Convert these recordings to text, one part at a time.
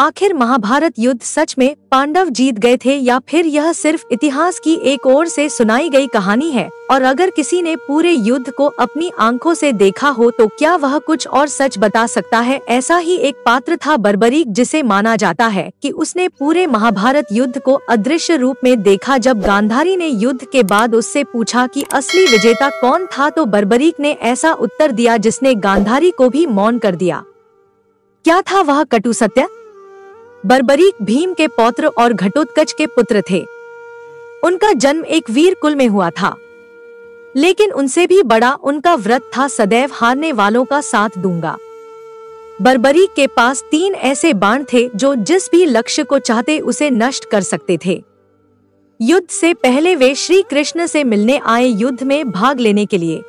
आखिर महाभारत युद्ध सच में पांडव जीत गए थे या फिर यह सिर्फ इतिहास की एक ओर से सुनाई गई कहानी है? और अगर किसी ने पूरे युद्ध को अपनी आंखों से देखा हो तो क्या वह कुछ और सच बता सकता है? ऐसा ही एक पात्र था बर्बरीक, जिसे माना जाता है कि उसने पूरे महाभारत युद्ध को अदृश्य रूप में देखा। जब गांधारी ने युद्ध के बाद उससे पूछा कि असली विजेता कौन था, तो बर्बरीक ने ऐसा उत्तर दिया जिसने गांधारी को भी मौन कर दिया। क्या था वह कटु सत्य? बर्बरीक भीम के पौत्र और घटोत्कच के पुत्र थे। उनका जन्म एक वीर कुल में हुआ था, लेकिन उनसे भी बड़ा उनका व्रत था, सदैव हारने वालों का साथ दूंगा। बर्बरीक के पास 3 ऐसे बाण थे जो जिस भी लक्ष्य को चाहते उसे नष्ट कर सकते थे। युद्ध से पहले वे श्री कृष्ण से मिलने आए युद्ध में भाग लेने के लिए,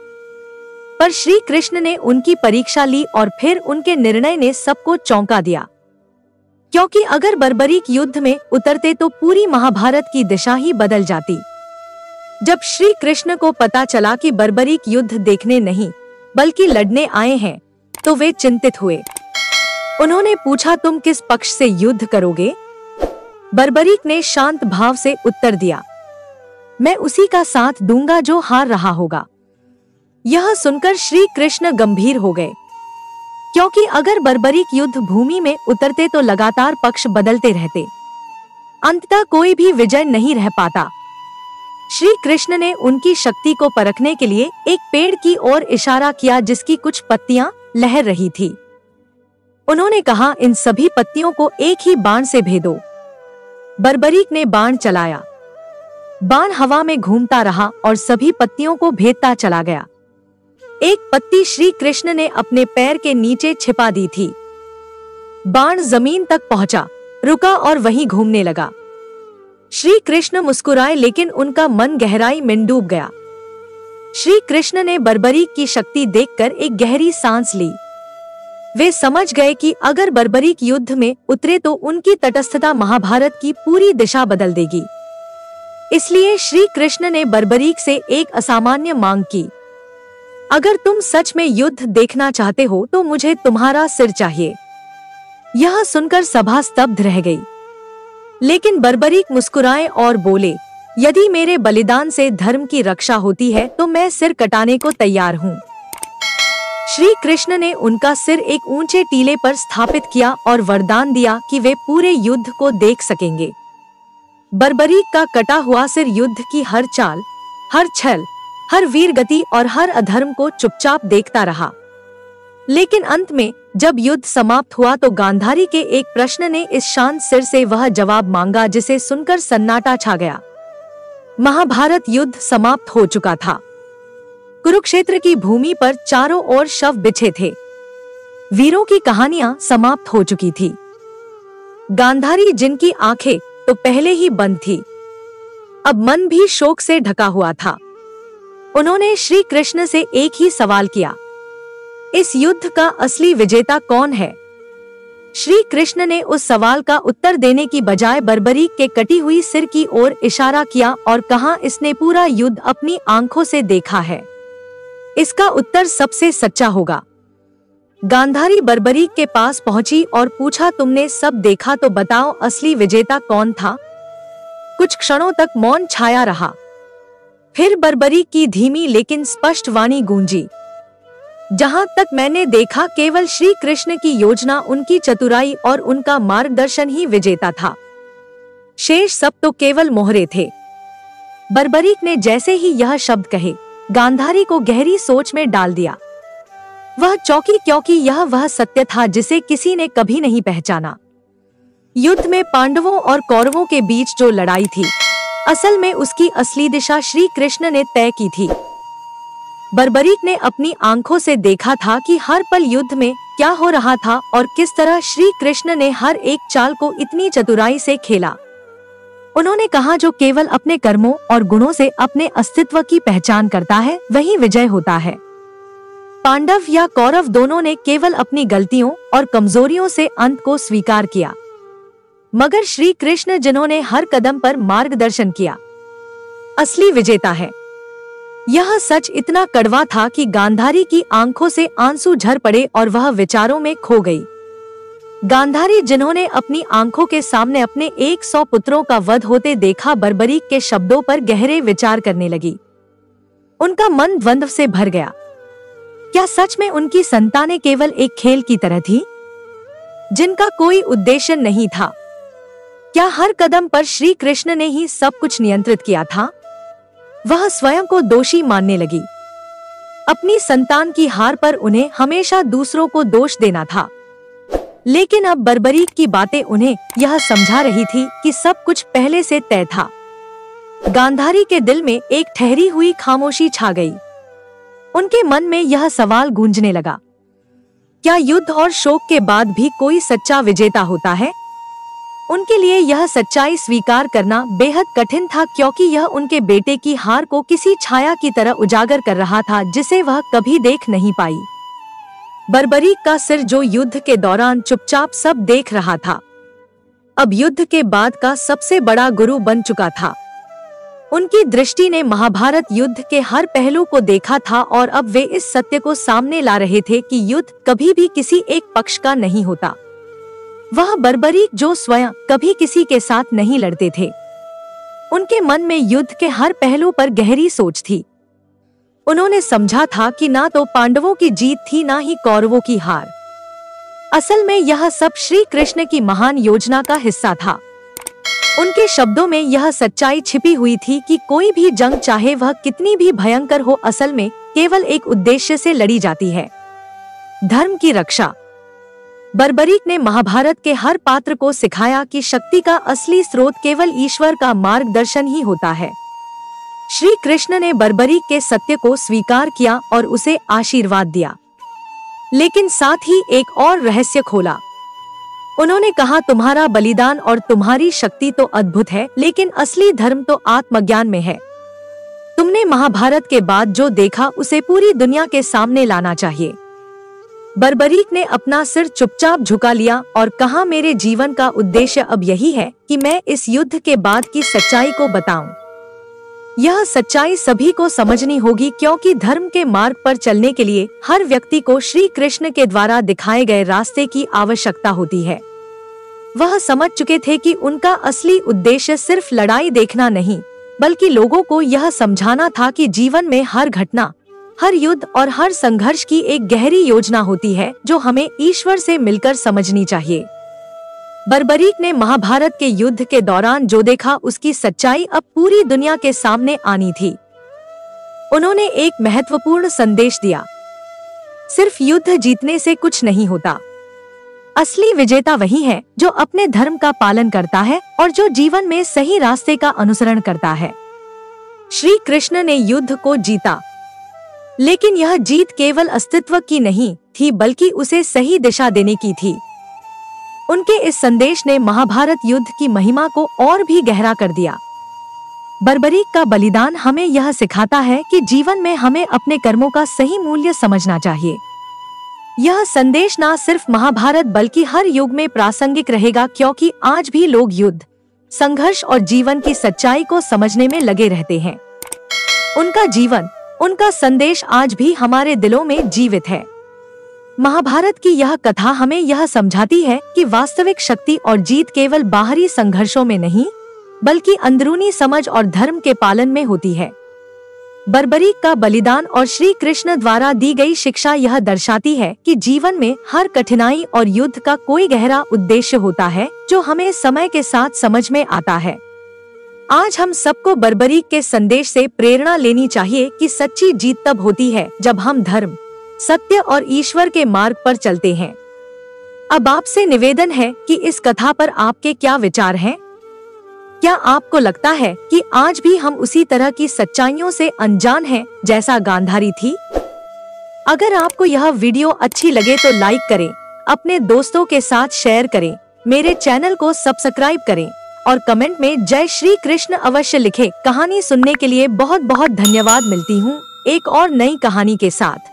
पर श्री कृष्ण ने उनकी परीक्षा ली और फिर उनके निर्णय ने सबको चौंका दिया, क्योंकि अगर बर्बरीक युद्ध में उतरते तो पूरी महाभारत की दिशा ही बदल जाती। जब श्री कृष्ण को पता चला कि बर्बरीक युद्ध देखने नहीं बल्कि लड़ने आए हैं, तो वे चिंतित हुए। उन्होंने पूछा, तुम किस पक्ष से युद्ध करोगे? बर्बरीक ने शांत भाव से उत्तर दिया, मैं उसी का साथ दूंगा जो हार रहा होगा। यह सुनकर श्री कृष्ण गंभीर हो गए, क्योंकि अगर बर्बरीक युद्ध भूमि में उतरते तो लगातार पक्ष बदलते रहते, अंततः कोई भी विजय नहीं रह पाता। श्री कृष्ण ने उनकी शक्ति को परखने के लिए एक पेड़ की ओर इशारा किया जिसकी कुछ पत्तियां लहर रही थी। उन्होंने कहा, इन सभी पत्तियों को एक ही बाण से भेदो। बर्बरीक ने बाण चलाया। बाण हवा में घूमता रहा और सभी पत्तियों को भेदता चला गया। एक पत्ती श्री कृष्ण ने अपने पैर के नीचे छिपा दी थी। बाण जमीन तक पहुंचा, रुका और वहीं घूमने लगा। श्री कृष्ण मुस्कुराए, लेकिन उनका मन गहराई में डूब गया। श्री कृष्ण ने बर्बरीक की शक्ति देखकर एक गहरी सांस ली। वे समझ गए कि अगर बर्बरीक युद्ध में उतरे तो उनकी तटस्थता महाभारत की पूरी दिशा बदल देगी। इसलिए श्री कृष्ण ने बर्बरीक से एक असामान्य मांग की, अगर तुम सच में युद्ध देखना चाहते हो तो मुझे तुम्हारा सिर चाहिए। यह सुनकर सभा स्तब्ध रह गई, लेकिन बर्बरीक मुस्कुराए और बोले, यदि मेरे बलिदान से धर्म की रक्षा होती है तो मैं सिर कटाने को तैयार हूँ। श्री कृष्ण ने उनका सिर एक ऊंचे टीले पर स्थापित किया और वरदान दिया कि वे पूरे युद्ध को देख सकेंगे। बर्बरीक का कटा हुआ सिर युद्ध की हर चाल, हर छल, हर वीर गति और हर अधर्म को चुपचाप देखता रहा। लेकिन अंत में जब युद्ध समाप्त हुआ तो गांधारी के एक प्रश्न ने इस शांत सिर से वह जवाब मांगा जिसे सुनकर सन्नाटा छा गया। महाभारत युद्ध समाप्त हो चुका था। कुरुक्षेत्र की भूमि पर चारों ओर शव बिछे थे। वीरों की कहानियां समाप्त हो चुकी थी। गांधारी, जिनकी आंखें तो पहले ही बंद थी, अब मन भी शोक से ढका हुआ था। उन्होंने श्री कृष्ण से एक ही सवाल किया, इस युद्ध का असली विजेता कौन है? श्री कृष्ण ने उस सवाल का उत्तर देने की बजाय बर्बरीक के कटी हुई सिर की ओर इशारा किया और कहा, इसने पूरा युद्ध अपनी आंखों से देखा है, इसका उत्तर सबसे सच्चा होगा। गांधारी बर्बरीक के पास पहुंची और पूछा, तुमने सब देखा तो बताओ, असली विजेता कौन था? कुछ क्षणों तक मौन छाया रहा। फिर बर्बरीक की धीमी लेकिन स्पष्ट वाणी गूंजी, जहां तक मैंने देखा केवल श्री कृष्ण की योजना, उनकी चतुराई और उनका मार्गदर्शन ही विजेता था। शेष सब तो केवल मोहरे थे। बर्बरीक ने जैसे ही यह शब्द कहे, गांधारी को गहरी सोच में डाल दिया। वह चौंकी, क्योंकि यह वह सत्य था जिसे किसी ने कभी नहीं पहचाना। युद्ध में पांडवों और कौरवों के बीच जो लड़ाई थी, असल में उसकी असली दिशा श्री कृष्ण ने तय की थी। बर्बरीक ने अपनी आंखों से देखा था कि हर पल युद्ध में क्या हो रहा था और किस तरह श्री कृष्ण ने हर एक चाल को इतनी चतुराई से खेला। उन्होंने कहा, जो केवल अपने कर्मों और गुणों से अपने अस्तित्व की पहचान करता है वही विजय होता है। पांडव या कौरव दोनों ने केवल अपनी गलतियों और कमजोरियों से अंत को स्वीकार किया, मगर श्री कृष्ण, जिन्होंने हर कदम पर मार्गदर्शन किया, असली विजेता है। यह सच इतना कड़वा था कि गांधारी की आंखों से आंसू झर पड़े और वह विचारों में खो गई। गांधारी, जिन्होंने अपनी आंखों के सामने अपने 100 पुत्रों का वध होते देखा, बर्बरीक के शब्दों पर गहरे विचार करने लगी। उनका मन द्वंद्व से भर गया। क्या सच में उनकी संतानें केवल एक खेल की तरह थी, जिनका कोई उद्देश्य नहीं था? क्या हर कदम पर श्री कृष्ण ने ही सब कुछ नियंत्रित किया था? वह स्वयं को दोषी मानने लगी। अपनी संतान की हार पर उन्हें हमेशा दूसरों को दोष देना था। लेकिन अब बर्बरीक की बातें उन्हें यह समझा रही थी कि सब कुछ पहले से तय था। गांधारी के दिल में एक ठहरी हुई खामोशी छा गई। उनके मन में यह सवाल गूंजने लगा, क्या युद्ध और शोक के बाद भी कोई सच्चा विजेता होता है? उनके लिए यह सच्चाई स्वीकार करना बेहद कठिन था, क्योंकि यह उनके बेटे की हार को किसी छाया की तरह उजागर कर रहा था जिसे वह कभी देख नहीं पाई। बर्बरीक का सिर, जो युद्ध के दौरान चुपचाप सब देख रहा था, अब युद्ध के बाद का सबसे बड़ा गुरु बन चुका था। उनकी दृष्टि ने महाभारत युद्ध के हर पहलू को देखा था और अब वे इस सत्य को सामने ला रहे थे कि युद्ध कभी भी किसी एक पक्ष का नहीं होता। वह बर्बरीक, जो स्वयं कभी किसी के साथ नहीं लड़ते थे, उनके मन में युद्ध के हर पहलू पर गहरी सोच थी। उन्होंने समझा था कि ना तो पांडवों की जीत थी, ना ही कौरवों की हार। असल में यह सब श्री कृष्ण की महान योजना का हिस्सा था। उनके शब्दों में यह सच्चाई छिपी हुई थी कि कोई भी जंग, चाहे वह कितनी भी भयंकर हो, असल में केवल एक उद्देश्य से लड़ी जाती है, धर्म की रक्षा। बर्बरीक ने महाभारत के हर पात्र को सिखाया कि शक्ति का असली स्रोत केवल ईश्वर का मार्गदर्शन ही होता है। श्री कृष्ण ने बर्बरीक के सत्य को स्वीकार किया और उसे आशीर्वाद दिया, लेकिन साथ ही एक और रहस्य खोला। उन्होंने कहा, तुम्हारा बलिदान और तुम्हारी शक्ति तो अद्भुत है, लेकिन असली धर्म तो आत्मज्ञान में है। तुमने महाभारत के बाद जो देखा उसे पूरी दुनिया के सामने लाना चाहिए। बर्बरीक ने अपना सिर चुपचाप झुका लिया और कहा, मेरे जीवन का उद्देश्य अब यही है कि मैं इस युद्ध के बाद की सच्चाई को बताऊं। यह सच्चाई सभी को समझनी होगी, क्योंकि धर्म के मार्ग पर चलने के लिए हर व्यक्ति को श्री कृष्ण के द्वारा दिखाए गए रास्ते की आवश्यकता होती है। वह समझ चुके थे कि उनका असली उद्देश्य सिर्फ लड़ाई देखना नहीं, बल्कि लोगों को यह समझाना था कि जीवन में हर घटना, हर युद्ध और हर संघर्ष की एक गहरी योजना होती है, जो हमें ईश्वर से मिलकर समझनी चाहिए। बर्बरीक ने महाभारत के युद्ध के दौरान जो देखा, उसकी सच्चाई अब पूरी दुनिया के सामने आनी थी। उन्होंने एक महत्वपूर्ण संदेश दिया, सिर्फ युद्ध जीतने से कुछ नहीं होता। असली विजेता वही है जो अपने धर्म का पालन करता है और जो जीवन में सही रास्ते का अनुसरण करता है। श्री कृष्ण ने युद्ध को जीता, लेकिन यह जीत केवल अस्तित्व की नहीं थी, बल्कि उसे सही दिशा देने की थी। उनके इस संदेश ने महाभारत युद्ध की महिमा को और भी गहरा कर दिया। बर्बरीक का बलिदान हमें यह सिखाता है कि जीवन में हमें अपने कर्मों का सही मूल्य समझना चाहिए। यह संदेश न सिर्फ महाभारत बल्कि हर युग में प्रासंगिक रहेगा, क्योंकि आज भी लोग युद्ध, संघर्ष और जीवन की सच्चाई को समझने में लगे रहते हैं। उनका जीवन, उनका संदेश आज भी हमारे दिलों में जीवित है। महाभारत की यह कथा हमें यह समझाती है कि वास्तविक शक्ति और जीत केवल बाहरी संघर्षों में नहीं, बल्कि अंदरूनी समझ और धर्म के पालन में होती है। बर्बरीक का बलिदान और श्री कृष्ण द्वारा दी गई शिक्षा यह दर्शाती है कि जीवन में हर कठिनाई और युद्ध का कोई गहरा उद्देश्य होता है, जो हमें समय के साथ समझ में आता है। आज हम सबको बर्बरीक के संदेश से प्रेरणा लेनी चाहिए कि सच्ची जीत तब होती है जब हम धर्म, सत्य और ईश्वर के मार्ग पर चलते हैं। अब आपसे निवेदन है कि इस कथा पर आपके क्या विचार हैं? क्या आपको लगता है कि आज भी हम उसी तरह की सच्चाइयों से अनजान हैं जैसा गांधारी थी? अगर आपको यह वीडियो अच्छी लगे तो लाइक करें, अपने दोस्तों के साथ शेयर करें, मेरे चैनल को सब्सक्राइब करें और कमेंट में जय श्री कृष्ण अवश्य लिखें। कहानी सुनने के लिए बहुत बहुत धन्यवाद। मिलती हूँ एक और नई कहानी के साथ।